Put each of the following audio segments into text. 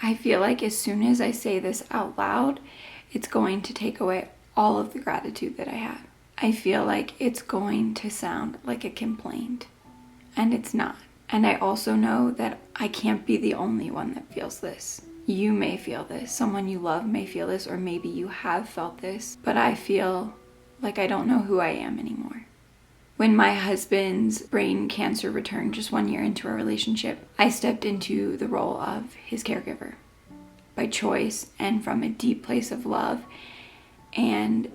I feel like as soon as I say this out loud, it's going to take away all of the gratitude that I have. I feel like it's going to sound like a complaint, and it's not. And I also know that I can't be the only one that feels this. You may feel this, someone you love may feel this, or maybe you have felt this, but I feel like I don't know who I am anymore. When my husband's brain cancer returned just 1 year into our relationship, I stepped into the role of his caregiver by choice and from a deep place of love. And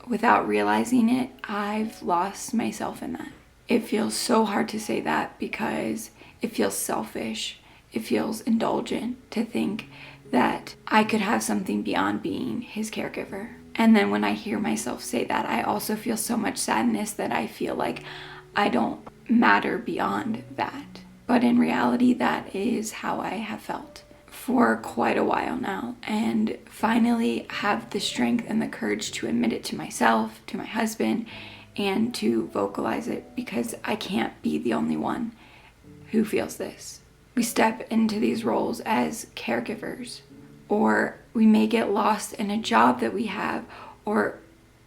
without realizing it, I've lost myself in that. It feels so hard to say that because it feels selfish. It feels indulgent to think that I could have something beyond being his caregiver. And then when I hear myself say that, I also feel so much sadness that I feel like I don't matter beyond that. But in reality, that is how I have felt for quite a while now, and finally have the strength and the courage to admit it to myself, to my husband, and to vocalize it, because I can't be the only one who feels this. We step into these roles as caregivers, or we may get lost in a job that we have, or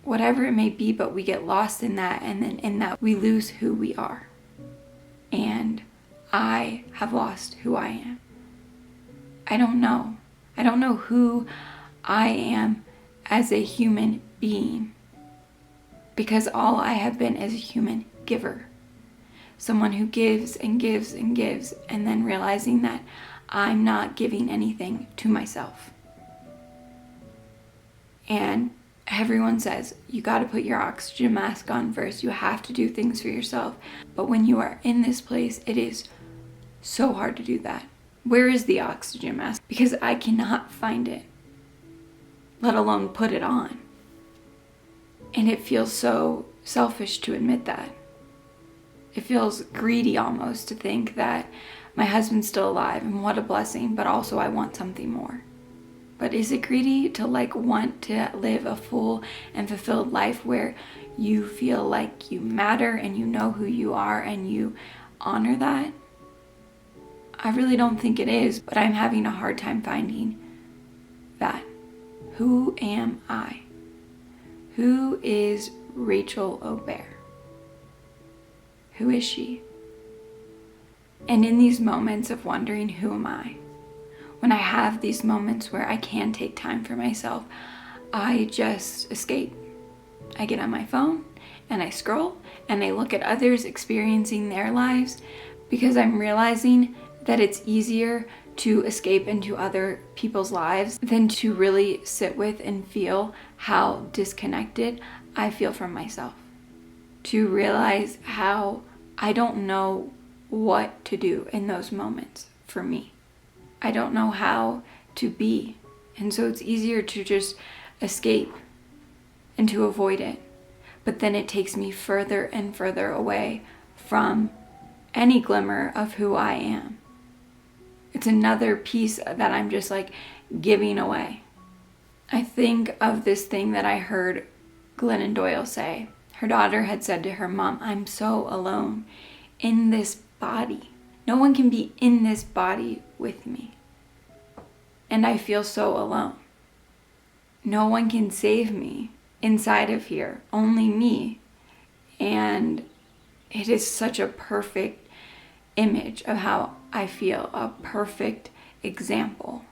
whatever it may be, but we get lost in that, and then in that we lose who we are. And I have lost who I am. I don't know. I don't know who I am as a human being, because all I have been is a human giver. Someone who gives and gives and gives, and then realizing that I'm not giving anything to myself. And everyone says, you got to put your oxygen mask on first. You have to do things for yourself. But when you are in this place, it is so hard to do that. Where is the oxygen mask? Because I cannot find it, let alone put it on. And it feels so selfish to admit that. It feels greedy almost to think that my husband's still alive and what a blessing, but also I want something more. But is it greedy to want to live a full and fulfilled life where you feel like you matter and you know who you are and you honor that? I really don't think it is, but I'm having a hard time finding that. Who am I? Who is Rachel Aubert? Who is she? And in these moments of wondering, who am I? When I have these moments where I can take time for myself, I just escape. I get on my phone and I scroll and I look at others experiencing their lives, because I'm realizing that it's easier to escape into other people's lives than to really sit with and feel how disconnected I feel from myself. To realize how I don't know what to do in those moments for me. I don't know how to be. And so it's easier to just escape and to avoid it. But then it takes me further and further away from any glimmer of who I am. It's another piece that I'm just giving away. I think of this thing that I heard Glennon Doyle say. Her daughter had said to her mom, I'm so alone in this body. No one can be in this body with me. And I feel so alone. No one can save me inside of here, only me. And it is such a perfect image of how I feel, a perfect example.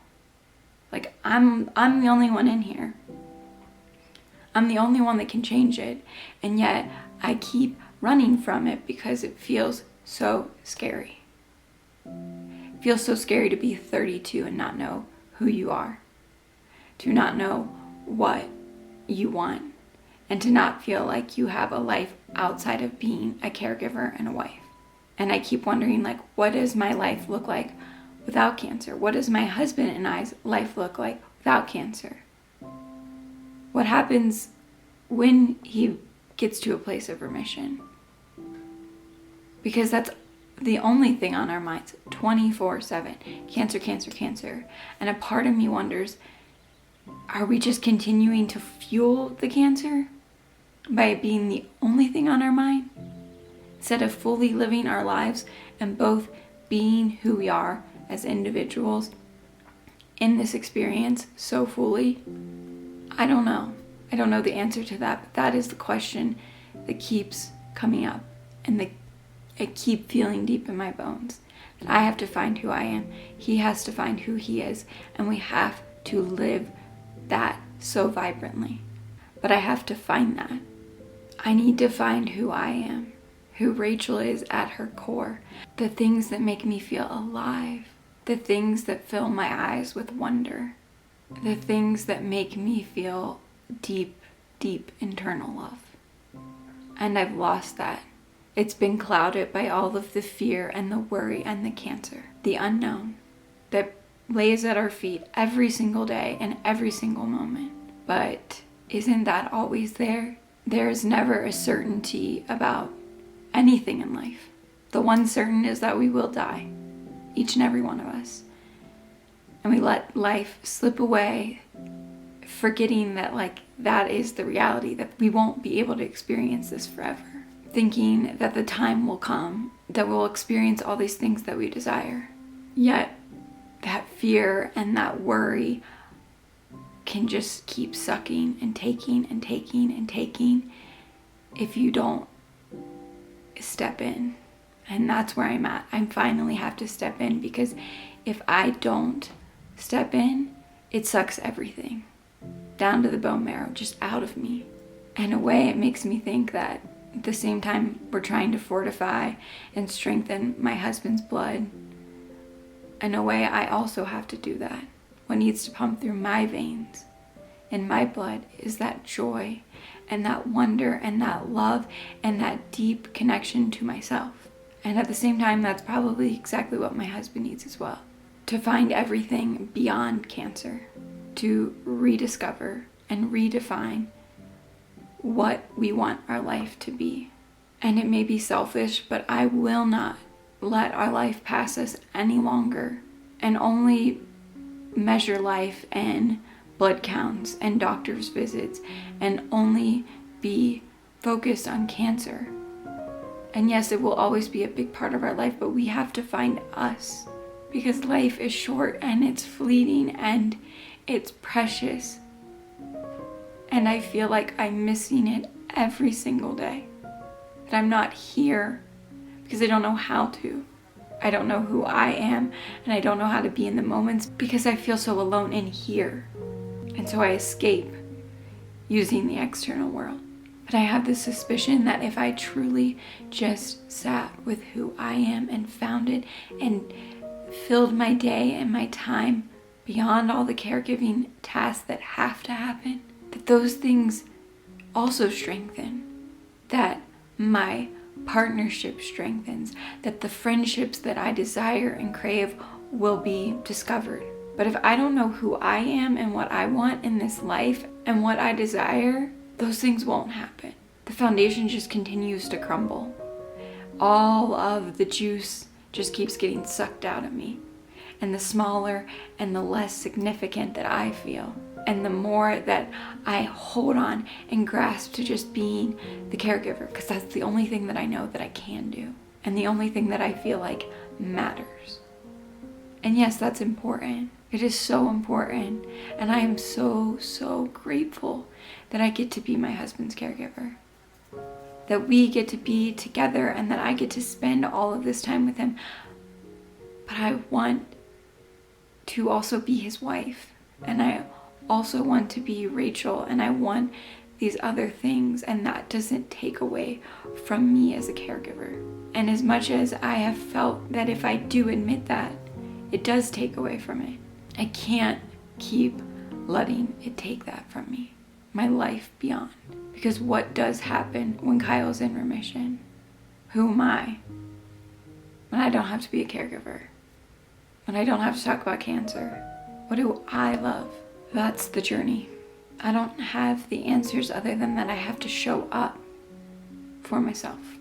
I'm the only one in here. I'm the only one that can change it, and yet I keep running from it because it feels so scary. It feels so scary to be 32 and not know who you are, to not know what you want, and to not feel like you have a life outside of being a caregiver and a wife. And I keep wondering, what does my life look like without cancer? What does my husband and I's life look like without cancer? What happens when he gets to a place of remission? Because that's the only thing on our minds 24/7. Cancer, cancer, cancer. And a part of me wonders, are we just continuing to fuel the cancer by it being the only thing on our mind? Instead of fully living our lives and both being who we are as individuals in this experience so fully? I don't know. I don't know the answer to that, but that is the question that keeps coming up, and I keep feeling deep in my bones. That I have to find who I am. He has to find who he is, and we have to live that so vibrantly. But I have to find that. I need to find who I am, who Rachel is at her core, the things that make me feel alive, the things that fill my eyes with wonder, the things that make me feel deep, deep internal love. And I've lost that. It's been clouded by all of the fear and the worry and the cancer, the unknown that lays at our feet every single day and every single moment. But isn't that always there? There is never a certainty about anything in life. The one certain is that we will die, each and every one of us. And we let life slip away, forgetting that that is the reality, that we won't be able to experience this forever. Thinking that the time will come that we'll experience all these things that we desire. Yet that fear and that worry can just keep sucking and taking and taking and taking if you don't step in. And that's where I'm at. I finally have to step in, because if I don't step in, it sucks everything down to the bone marrow, just out of me. In a way, it makes me think that at the same time we're trying to fortify and strengthen my husband's blood, in a way I also have to do that. What needs to pump through my veins and my blood is that joy and that wonder and that love and that deep connection to myself. And at the same time, that's probably exactly what my husband needs as well. To find everything beyond cancer, to rediscover and redefine what we want our life to be. And it may be selfish, but I will not let our life pass us any longer and only measure life in blood counts and doctor's visits and only be focused on cancer. And yes, it will always be a big part of our life, but we have to find us, because life is short and it's fleeting and it's precious. And I feel like I'm missing it every single day. That I'm not here because I don't know how to. I don't know who I am, and I don't know how to be in the moments because I feel so alone in here. And so I escape using the external world. But I have this suspicion that if I truly just sat with who I am and found it and filled my day and my time beyond all the caregiving tasks that have to happen, that those things also strengthen, that my partnership strengthens, that the friendships that I desire and crave will be discovered. But if I don't know who I am and what I want in this life and what I desire, those things won't happen. The foundation just continues to crumble. All of the juice just keeps getting sucked out of me. And the smaller and the less significant that I feel, and the more that I hold on and grasp to just being the caregiver, because that's the only thing that I know that I can do, and the only thing that I feel like matters. And yes, that's important. It is so important. And I am so, so grateful that I get to be my husband's caregiver. That we get to be together and that I get to spend all of this time with him. But I want to also be his wife. And I also want to be Rachel. And I want these other things. And that doesn't take away from me as a caregiver. And as much as I have felt that if I do admit that, it does take away from it, I can't keep letting it take that from me. My life beyond. Because what does happen when Kyle's in remission? Who am I? When I don't have to be a caregiver. When I don't have to talk about cancer. What do I love? That's the journey. I don't have the answers other than that I have to show up for myself.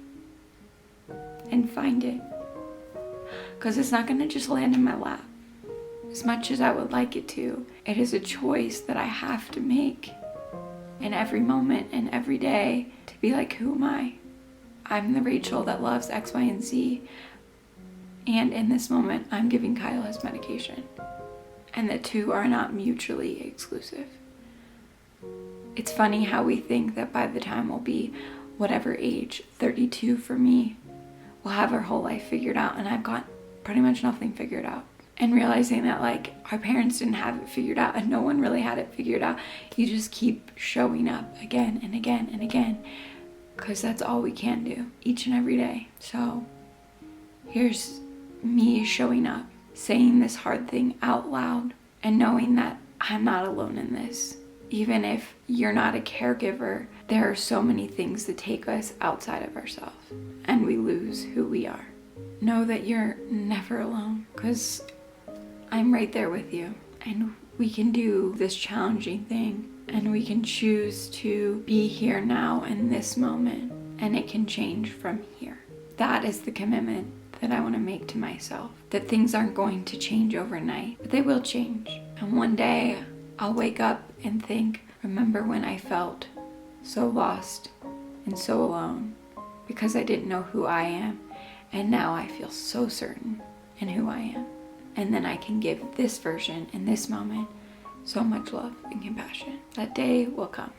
And find it. Because it's not going to just land in my lap. As much as I would like it to, it is a choice that I have to make in every moment and every day to be like, who am I? I'm the Rachel that loves X, Y, and Z. And in this moment, I'm giving Kyle his medication. and the two are not mutually exclusive. It's funny how we think that by the time we'll be whatever age, 32 for me, we'll have our whole life figured out, and I've got pretty much nothing figured out. And realizing that like our parents didn't have it figured out and no one really had it figured out. You just keep showing up again and again and again, because that's all we can do each and every day. So here's me showing up, saying this hard thing out loud, and knowing that I'm not alone in this. Even if you're not a caregiver, there are so many things that take us outside of ourselves and we lose who we are. Know that you're never alone, because I'm right there with you, and we can do this challenging thing, and we can choose to be here now in this moment, and it can change from here. That is the commitment that I want to make to myself, that things aren't going to change overnight, but they will change. And one day I'll wake up and think, remember when I felt so lost and so alone because I didn't know who I am, and now I feel so certain in who I am. And then I can give this version in this moment so much love and compassion. That day will come.